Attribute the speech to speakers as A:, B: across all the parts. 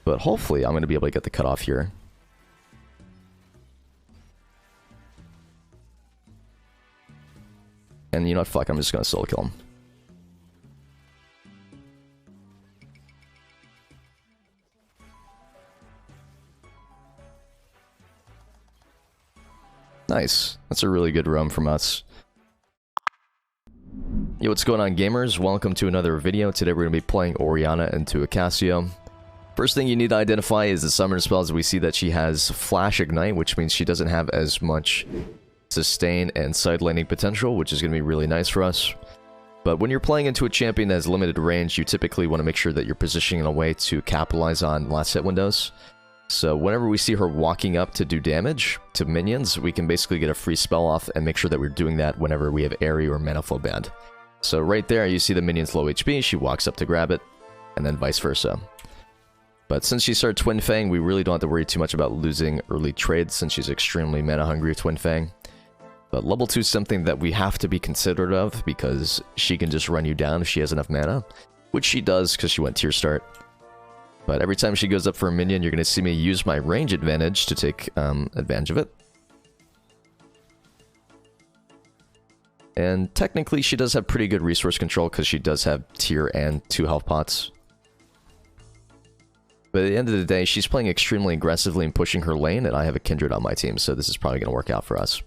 A: But hopefully I'm going to be able to get the cutoff here. And you know what, fuck, I'm just going to solo kill him. Nice. That's a really good roam from us. Yo, what's going on, gamers? Welcome to another video. Today we're going to be playing Orianna into a Cassio. First thing you need to identify is the summoner spells. We see that she has Flash Ignite, which means she doesn't have as much sustain and side laning potential, which is going to be really nice for us. But when you're playing into a champion that has limited range, you typically want to make sure that you're positioning in a way to capitalize on last hit windows. So whenever we see her walking up to do damage to minions, we can basically get a free spell off and make sure that we're doing that whenever we have Airy or Mana Flow banned. So right there, you see the minion's low HP, she walks up to grab it, and then vice versa. But since she started Twin Fang, we really don't have to worry too much about losing early trades since she's extremely mana hungry with Twin Fang. But level 2 is something that we have to be considerate of because she can just run you down if she has enough mana, which she does because she went tier start. But every time she goes up for a minion, you're going to see me use my range advantage to take advantage of it. And technically, she does have pretty good resource control because she does have tier and 2 health pots. But at the end of the day, she's playing extremely aggressively and pushing her lane, and I have a Kindred on my team, so this is probably going to work out for us.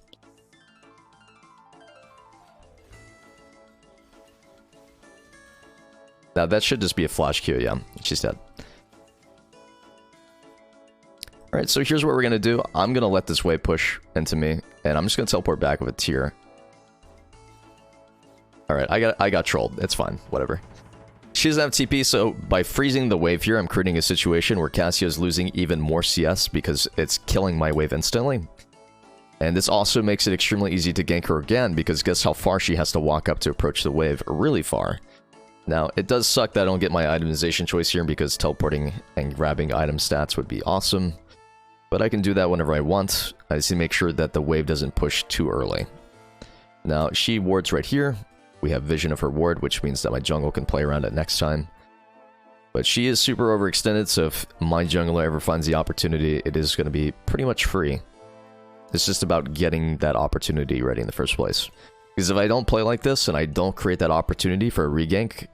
A: Now, that should just be a flash Q, yeah. She's dead. Alright, so here's what we're going to do. I'm going to let this wave push into me, and I'm just going to teleport back with a tier. Alright, I got trolled. It's fine. Whatever. She doesn't have TP, so by freezing the wave here, I'm creating a situation where Cassio's losing even more CS because it's killing my wave instantly. And this also makes it extremely easy to gank her again, because guess how far she has to walk up to approach the wave? Really far. Now, it does suck that I don't get my itemization choice here, because teleporting and grabbing item stats would be awesome. But I can do that whenever I want. I just need to make sure that the wave doesn't push too early. Now, she wards right here. We have vision of her ward, which means that my jungle can play around it next time. But she is super overextended, so if my jungler ever finds the opportunity, it is going to be pretty much free. It's just about getting that opportunity ready in the first place. Because if I don't play like this, and I don't create that opportunity for a regank,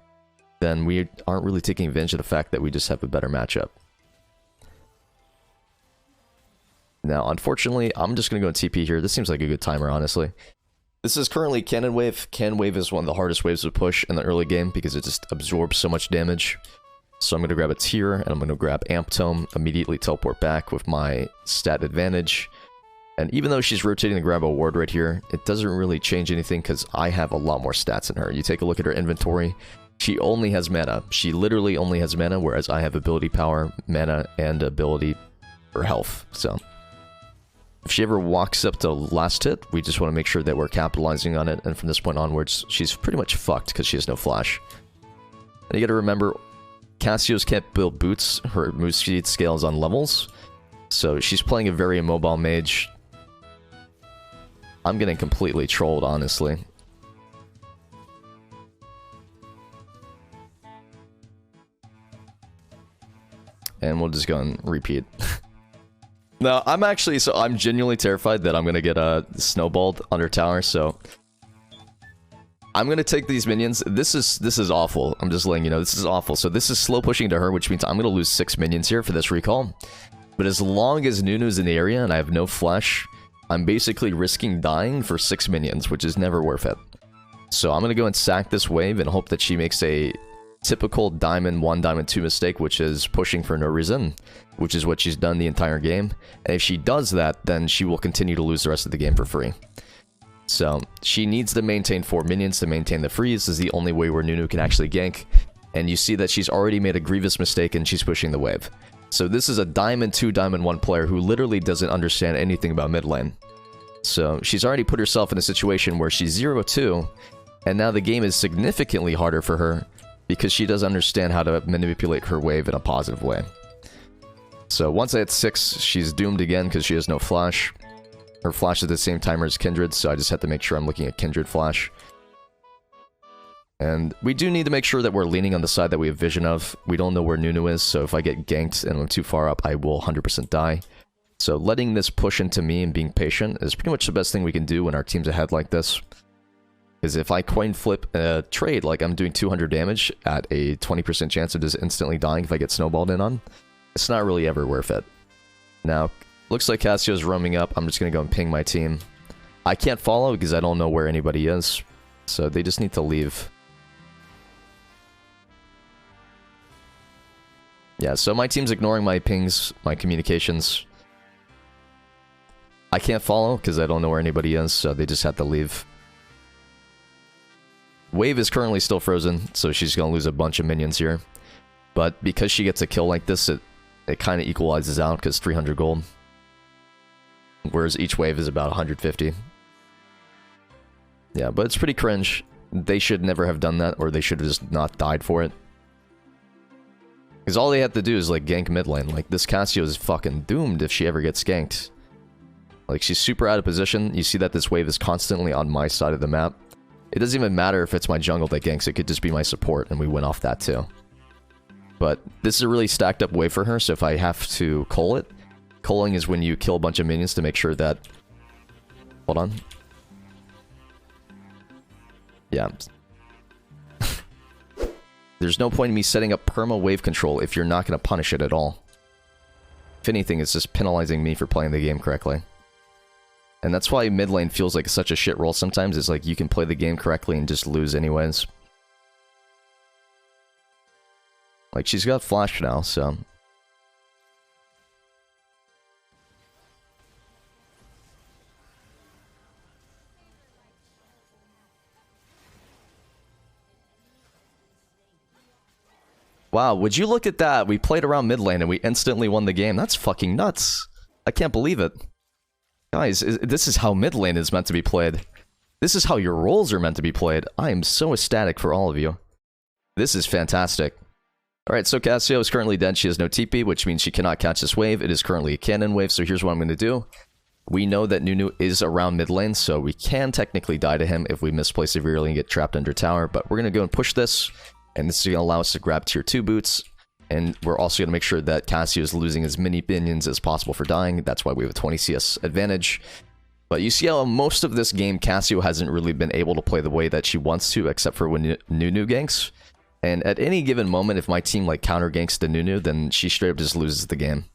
A: then we aren't really taking advantage of the fact that we just have a better matchup. Now, unfortunately, I'm just going to go in TP here. This seems like a good timer, honestly. This is currently Cannon Wave. Cannon Wave is one of the hardest waves to push in the early game because it just absorbs so much damage. So I'm going to grab a tier, and I'm going to grab Amp Tome, immediately teleport back with my stat advantage. And even though she's rotating to grab a ward right here, it doesn't really change anything because I have a lot more stats in her. You take a look at her inventory, she only has mana. She literally only has mana, whereas I have ability power, mana, and ability for health. So if she ever walks up to last hit, we just want to make sure that we're capitalizing on it, and from this point onwards, she's pretty much fucked because she has no flash. And you gotta remember, Cassio's can't build boots, her move speed scales on levels, so she's playing a very immobile mage. I'm getting completely trolled, honestly. And we'll just go and repeat. No, I'm actually, so I'm genuinely terrified that I'm going to get snowballed under tower, so I'm going to take these minions. This is awful. I'm just letting you know, this is awful. So this is slow pushing to her, which means I'm going to lose 6 minions here for this recall. But as long as Nunu's in the area and I have no flash, I'm basically risking dying for 6 minions, which is never worth it. So I'm going to go and sack this wave and hope that she makes a typical Diamond 1, Diamond 2 mistake, which is pushing for no reason, which is what she's done the entire game. And if she does that, then she will continue to lose the rest of the game for free. So she needs to maintain 4 minions to maintain the freeze. This is the only way where Nunu can actually gank. And you see that she's already made a grievous mistake and she's pushing the wave. So this is a Diamond 2, Diamond 1 player who literally doesn't understand anything about mid lane. So she's already put herself in a situation where she's 0-2, and now the game is significantly harder for her because she doesn't understand how to manipulate her wave in a positive way. So once I hit 6, she's doomed again because she has no flash. Her flash is the same timer as Kindred, so I just have to make sure I'm looking at Kindred flash. And we do need to make sure that we're leaning on the side that we have vision of. We don't know where Nunu is, so if I get ganked and I'm too far up, I will 100% die. So letting this push into me and being patient is pretty much the best thing we can do when our team's ahead like this. Because if I coin flip a trade, like I'm doing 200 damage at a 20% chance of just instantly dying if I get snowballed in on, it's not really ever worth it. Now, looks like Cassio's roaming up. I'm just going to go and ping my team. I can't follow because I don't know where anybody is. So they just need to leave. Yeah, so my team's ignoring my pings, my communications. I can't follow because I don't know where anybody is, so they just have to leave. Wave is currently still frozen, so she's going to lose a bunch of minions here. But because she gets a kill like this, it kind of equalizes out because 300 gold. Whereas each wave is about 150. Yeah, but it's pretty cringe. They should never have done that, or they should have just not died for it. Because all they have to do is, like, gank mid lane. Like, this Cassio is fucking doomed if she ever gets ganked. Like, she's super out of position. You see that this wave is constantly on my side of the map. It doesn't even matter if it's my jungle that ganks. It could just be my support, and we win off that too. But this is a really stacked up wave for her, so if I have to cull it... Culling is when you kill a bunch of minions to make sure that... Hold on. Yeah. There's no point in me setting up perma wave control if you're not going to punish it at all. If anything, it's just penalizing me for playing the game correctly. And that's why mid lane feels like such a shit role sometimes. It's like you can play the game correctly and just lose anyways. Like, she's got flash now, so... Wow, would you look at that? We played around mid lane and we instantly won the game. That's fucking nuts. I can't believe it. Guys, this is how mid lane is meant to be played. This is how your roles are meant to be played. I am so ecstatic for all of you. This is fantastic. Alright, so Cassio is currently dead. She has no TP, which means she cannot catch this wave. It is currently a cannon wave, so here's what I'm going to do. We know that Nunu is around mid lane, so we can technically die to him if we misplay severely and get trapped under tower, but we're going to go and push this. And this is going to allow us to grab tier 2 boots. And we're also going to make sure that Cassio is losing as many minions as possible for dying. That's why we have a 20 CS advantage. But you see how most of this game, Cassio hasn't really been able to play the way that she wants to, except for when Nunu ganks. And at any given moment, if my team like counter ganks the Nunu, then she straight up just loses the game.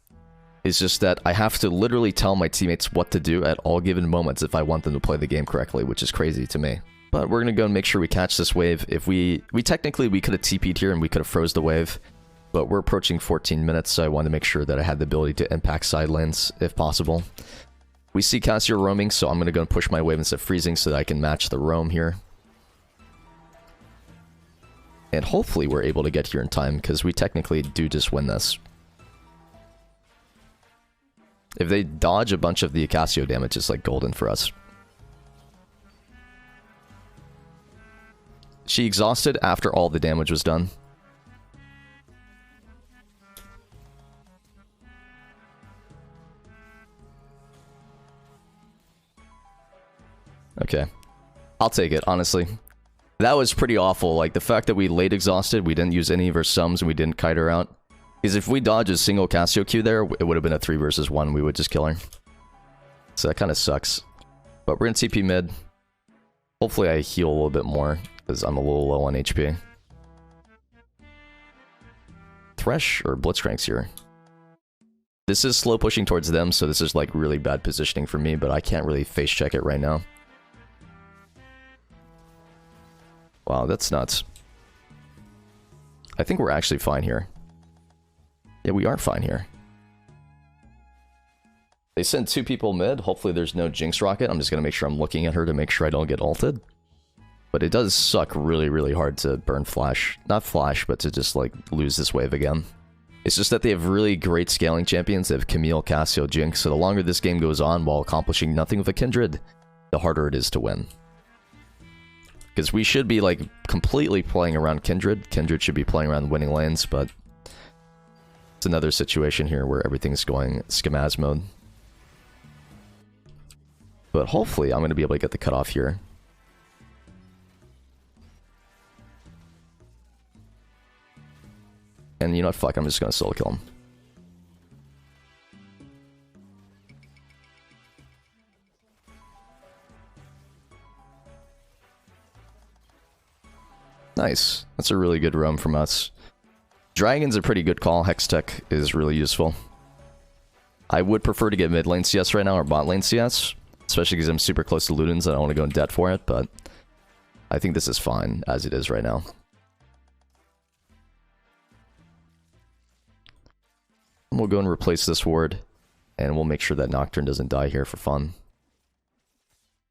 A: It's just that I have to literally tell my teammates what to do at all given moments if I want them to play the game correctly, which is crazy to me. But we're going to go and make sure we catch this wave. If we technically, we could have TP'd here and we could have froze the wave. But we're approaching 14 minutes, so I wanted to make sure that I had the ability to impact side lanes, if possible. We see Cassio roaming, so I'm going to go and push my wave instead of freezing so that I can match the roam here. And hopefully we're able to get here in time, because we technically do just win this. If they dodge a bunch of the Cassio damage, it's like golden for us. She exhausted after all the damage was done. Okay. I'll take it, honestly. That was pretty awful. Like, the fact that we late exhausted, we didn't use any of her sums, and we didn't kite her out. Because if we dodge a single Cassio Q there, it would have been a 3 versus 1. We would just kill her. So that kind of sucks. But we're going to TP mid. Hopefully I heal a little bit more, because I'm a little low on HP. Thresh or Blitzcrank's here. This is slow pushing towards them, so this is like really bad positioning for me, but I can't really face check it right now. Wow, that's nuts. I think we're actually fine here. Yeah, we are fine here. They sent 2 people mid. Hopefully there's no Jinx Rocket. I'm just going to make sure I'm looking at her to make sure I don't get ulted. But it does suck really, really hard to burn Flash. Not Flash, but to just, like, lose this wave again. It's just that they have really great scaling champions. They have Camille, Cassio, Jinx. So the longer this game goes on while accomplishing nothing with a Kindred, the harder it is to win. Because we should be, like, completely playing around Kindred. Kindred should be playing around winning lanes, but... it's another situation here where everything's going schemaz mode. But hopefully I'm going to be able to get the cutoff here. And you know what, fuck, I'm just gonna solo kill him. Nice. That's a really good roam from us. Dragon's a pretty good call. Hextech is really useful. I would prefer to get mid lane CS right now, or bot lane CS. Especially because I'm super close to Ludens and I don't want to go in debt for it, but I think this is fine as it is right now. And we'll go and replace this ward, and we'll make sure that Nocturne doesn't die here for fun.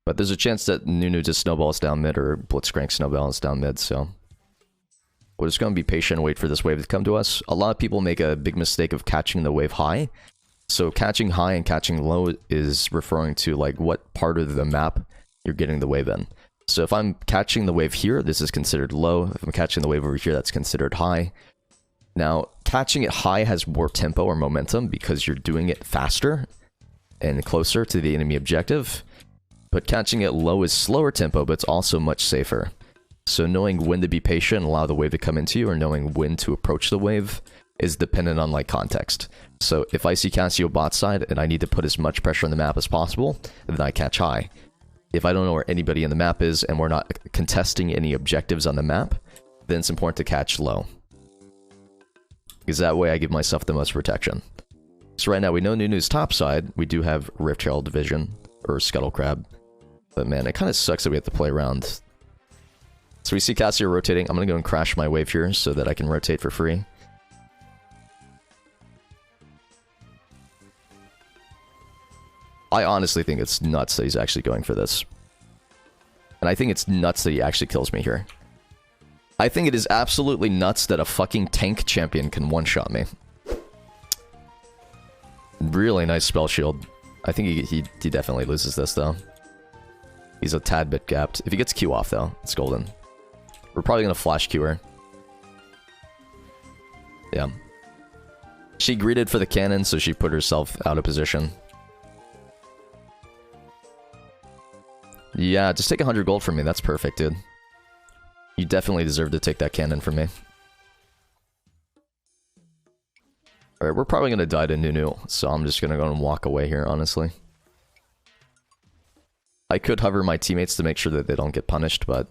A: But there's a chance that Nunu just snowballs down mid, or Blitzcrank snowballs down mid, so we're just going to be patient and wait for this wave to come to us. A lot of people make a big mistake of catching the wave high. So catching high and catching low is referring to like what part of the map you're getting the wave in. So if I'm catching the wave here, this is considered low. If I'm catching the wave over here, that's considered high. Now, catching it high has more tempo or momentum because you're doing it faster and closer to the enemy objective. But catching it low is slower tempo, but it's also much safer. So knowing when to be patient and allow the wave to come into you, or knowing when to approach the wave, is dependent on like context. So if I see Cassio bot side and I need to put as much pressure on the map as possible, then I catch high. If I don't know where anybody in the map is and we're not contesting any objectives on the map, then it's important to catch low. Because that way I give myself the most protection. So right now we know Nunu's top side. We do have Rift Herald Division, or Scuttle Crab. But man, it kind of sucks that we have to play around. So we see Cassio rotating. I'm going to go and crash my wave here so that I can rotate for free. I honestly think it's nuts that he's actually going for this. And I think it's nuts that he actually kills me here. I think it is absolutely nuts that a fucking tank champion can one-shot me. Really nice spell shield. I think he definitely loses this, though. He's a tad bit gapped. If he gets Q off, though, it's golden. We're probably going to flash Q her. Yeah. She greeted for the cannon, so she put herself out of position. Yeah, just take 100 gold from me. That's perfect, dude. You definitely deserve to take that cannon from me. Alright, we're probably going to die to Nunu, so I'm just going to go and walk away here, honestly. I could hover my teammates to make sure that they don't get punished, but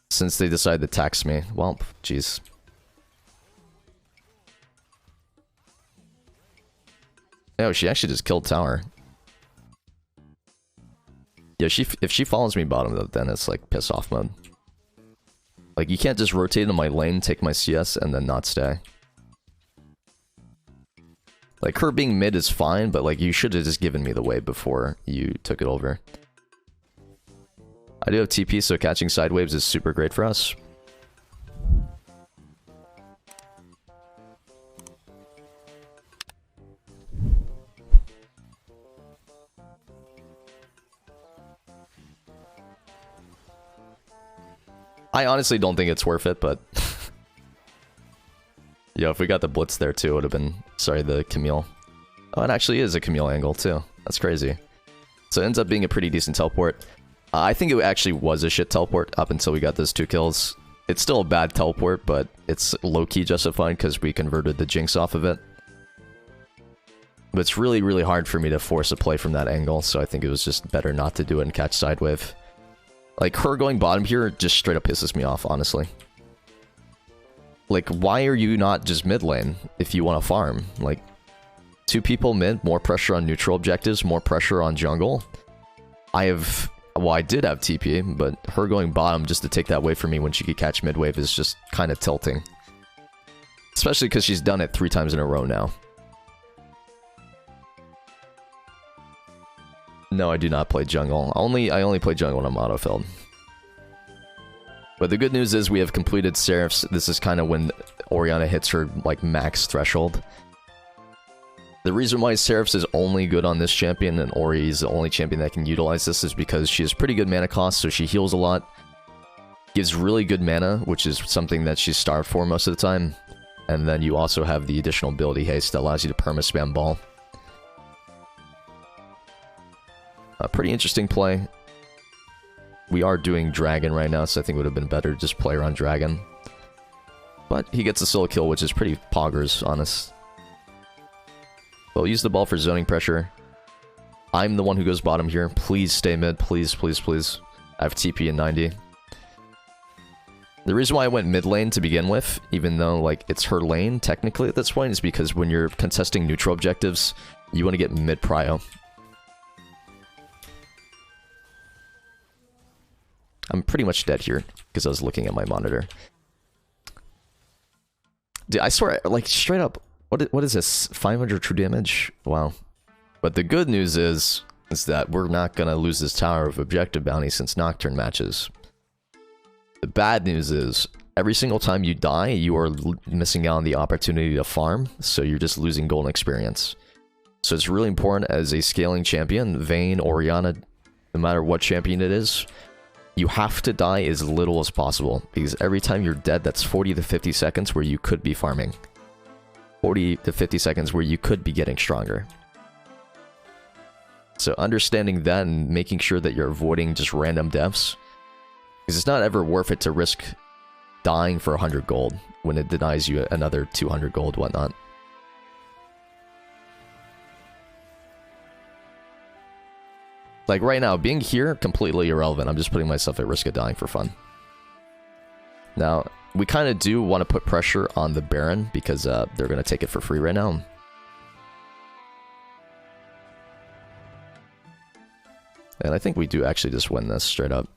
A: since they decided to tax me, well, jeez. Oh, she actually just killed tower. Yeah, if she follows me bottom, then it's like piss off mode. Like, you can't just rotate into my lane, take my CS, and then not stay. Like, her being mid is fine, but like, you should have just given me the wave before you took it over. I do have TP, so catching side waves is super great for us. I honestly don't think it's worth it, but... Yo, if we got the Blitz there too, it would have been... Sorry, the Camille. Oh, it actually is a Camille angle too. That's crazy. So it ends up being a pretty decent teleport. I think it actually was a shit teleport up until we got those 2 kills. It's still a bad teleport, but it's low-key justified because we converted the Jinx off of it. But it's really, really hard for me to force a play from that angle, so I think it was just better not to do it and catch side wave. Like, her going bottom here just straight up pisses me off, honestly. Like, why are you not just mid lane if you want to farm? Like, 2 people mid, more pressure on neutral objectives, more pressure on jungle. Well, I did have TP, but her going bottom just to take that away from me when she could catch mid wave is just kind of tilting. Especially because she's done it 3 times in a row now. No, I do not play jungle. I only play jungle when I'm autofilled. But the good news is we have completed Seraphs. This is kind of when Orianna hits her like max threshold. The reason why Seraphs is only good on this champion and Ori is the only champion that can utilize this is because she has pretty good mana cost, so she heals a lot. Gives really good mana, which is something that she's starved for most of the time. And then you also have the additional ability haste that allows you to perma-spam ball. A pretty interesting play. We are doing Dragon right now, so I think it would have been better to just play around Dragon. But he gets a solo kill, which is pretty poggers, honest. We'll use the ball for zoning pressure. I'm the one who goes bottom here. Please stay mid. Please, please, please. I have TP in 90. The reason why I went mid lane to begin with, even though, like, it's her lane, technically, at this point, is because when you're contesting neutral objectives, you want to get mid prio. I'm pretty much dead here, because I was looking at my monitor. Dude, I swear, like, straight up, what is this? 500 true damage? Wow. But the good news is that we're not gonna lose this tower of objective bounty since Nocturne matches. The bad news is, every single time you die, you are missing out on the opportunity to farm, so you're just losing golden experience. So it's really important as a scaling champion, Vayne, Orianna, no matter what champion it is, you have to die as little as possible, because every time you're dead, that's 40 to 50 seconds where you could be farming. 40 to 50 seconds where you could be getting stronger. So understanding that and making sure that you're avoiding just random deaths, because it's not ever worth it to risk dying for 100 gold when it denies you another 200 gold, whatnot. Like right now, being here, completely irrelevant. I'm just putting myself at risk of dying for fun. Now, we kind of do want to put pressure on the Baron because they're going to take it for free right now. And I think we do actually just win this straight up.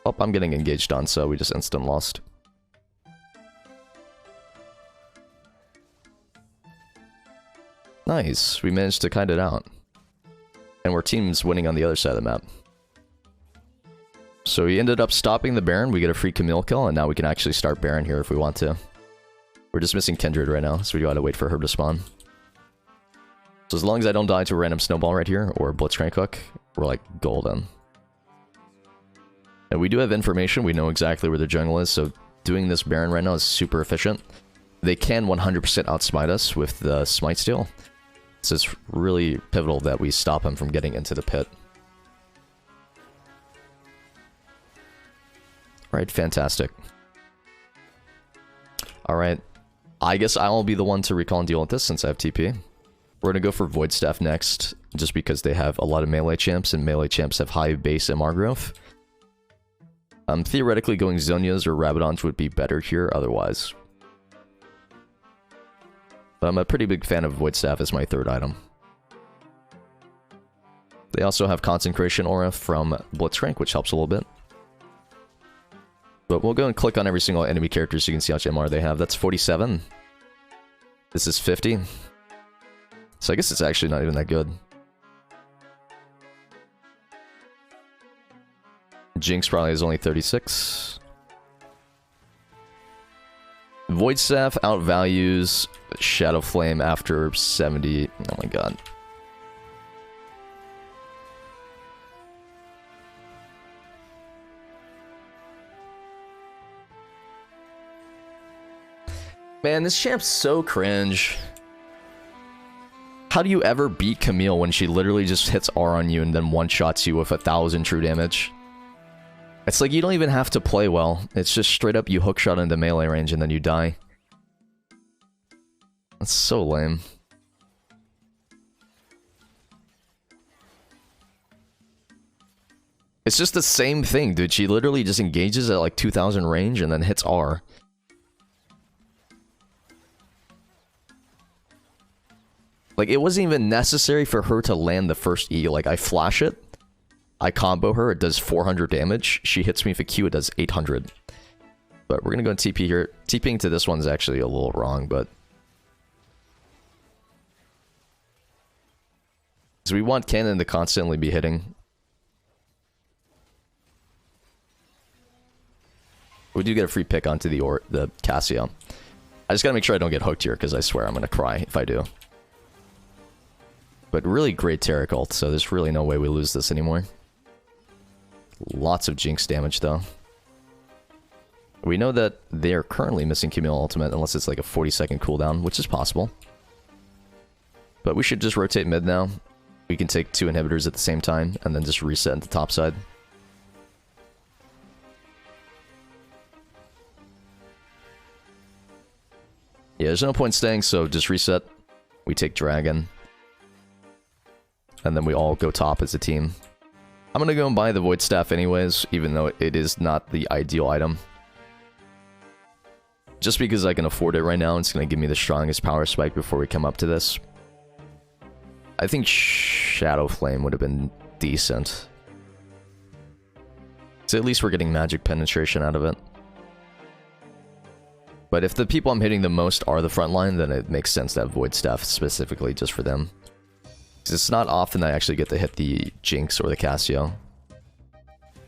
A: Oh, I'm getting engaged on, so we just instant lost. Nice, we managed to kind it out. And we're teams winning on the other side of the map. So we ended up stopping the Baron, we get a free Camille kill, and now we can actually start Baron here if we want to. We're just missing Kindred right now, so we gotta wait for her to spawn. So as long as I don't die to a random snowball right here, or Blitzcrank hook, we're like golden. And we do have information, we know exactly where the jungle is, so doing this Baron right now is super efficient. They can 100% outsmite us with the Smite Steal. So it's really pivotal that we stop him from getting into the pit. Alright, fantastic. Alright, I guess I'll be the one to recall and deal with this since I have TP. We're gonna go for Void Staff next, just because they have a lot of melee champs, and melee champs have high base MR growth. Theoretically, going Zonias or Rabadons would be better here otherwise. But I'm a pretty big fan of Void Staff as my third item. They also have Consecration Aura from Blitzcrank, which helps a little bit. But we'll go and click on every single enemy character so you can see how much MR they have. That's 47. This is 50. So I guess it's actually not even that good. Jinx probably is only 36. Void Staff outvalues Shadow Flame after 70. Oh my god. Man, this champ's so cringe. How do you ever beat Camille when she literally just hits R on you and then one-shots you with 1,000 true damage? It's like you don't even have to play well. It's just straight up you hookshot into melee range and then you die. That's so lame. It's just the same thing, dude. She literally just engages at like 2,000 range and then hits R. Like, it wasn't even necessary for her to land the first E. Like, I flash it, I combo her, it does 400 damage. She hits me with a Q, it does 800. But we're gonna go and TP here. TPing to this one's actually a little wrong, but... So we want Cannon to constantly be hitting. We do get a free pick onto the Cassio. I just gotta make sure I don't get hooked here, because I swear I'm gonna cry if I do. But really great Taric ult, so there's really no way we lose this anymore. Lots of Jinx damage, though. We know that they are currently missing Camille ultimate, unless it's like a 40-second cooldown, which is possible. But we should just rotate mid now. We can take 2 inhibitors at the same time, and then just reset at the top side. Yeah, there's no point staying, so just reset. We take Dragon. And then we all go top as a team. I'm gonna go and buy the Void Staff anyways, even though it is not the ideal item. Just because I can afford it right now, it's gonna give me the strongest power spike before we come up to this. I think Shadow Flame would have been decent. So at least we're getting magic penetration out of it. But if the people I'm hitting the most are the front line, then it makes sense to have Void Staff specifically just for them. Because it's not often I actually get to hit the Jinx or the Cassio.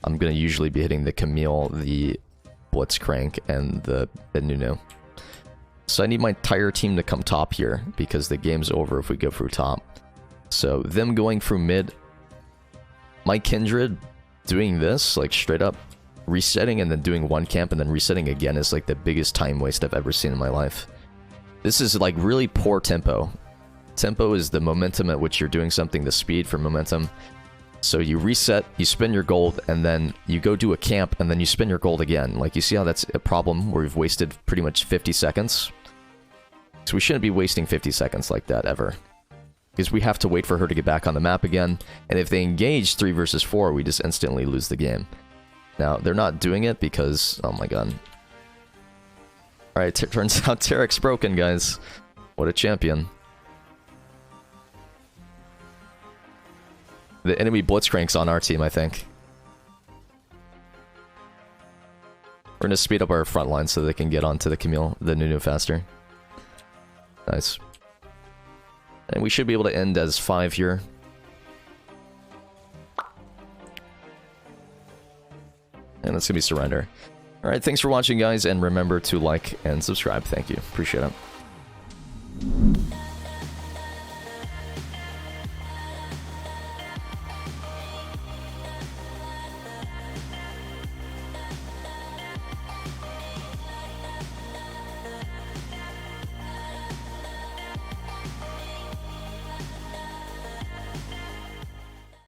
A: I'm going to usually be hitting the Camille, the Blitzcrank, and the Nunu. So I need my entire team to come top here, because the game's over if we go through top. So them going through mid, my Kindred doing this, like straight up, resetting and then doing one camp and then resetting again is like the biggest time waste I've ever seen in my life. This is like really poor tempo. Tempo is the momentum at which you're doing something, the speed for momentum. So you reset, you spend your gold, and then you go do a camp, and then you spend your gold again. Like, you see how that's a problem where we've wasted pretty much 50 seconds? So we shouldn't be wasting 50 seconds like that, ever. Because we have to wait for her to get back on the map again, and if they engage 3 versus 4, we just instantly lose the game. Now, they're not doing it because... oh my god. Alright, turns out Terek's broken, guys. What a champion. The enemy Blitzcrank's on our team, I think. We're gonna speed up our front line so they can get onto the Camille, the Nunu faster. Nice. And we should be able to end as 5 here. And that's gonna be surrender. Alright, thanks for watching, guys, and remember to like and subscribe. Thank you. Appreciate it.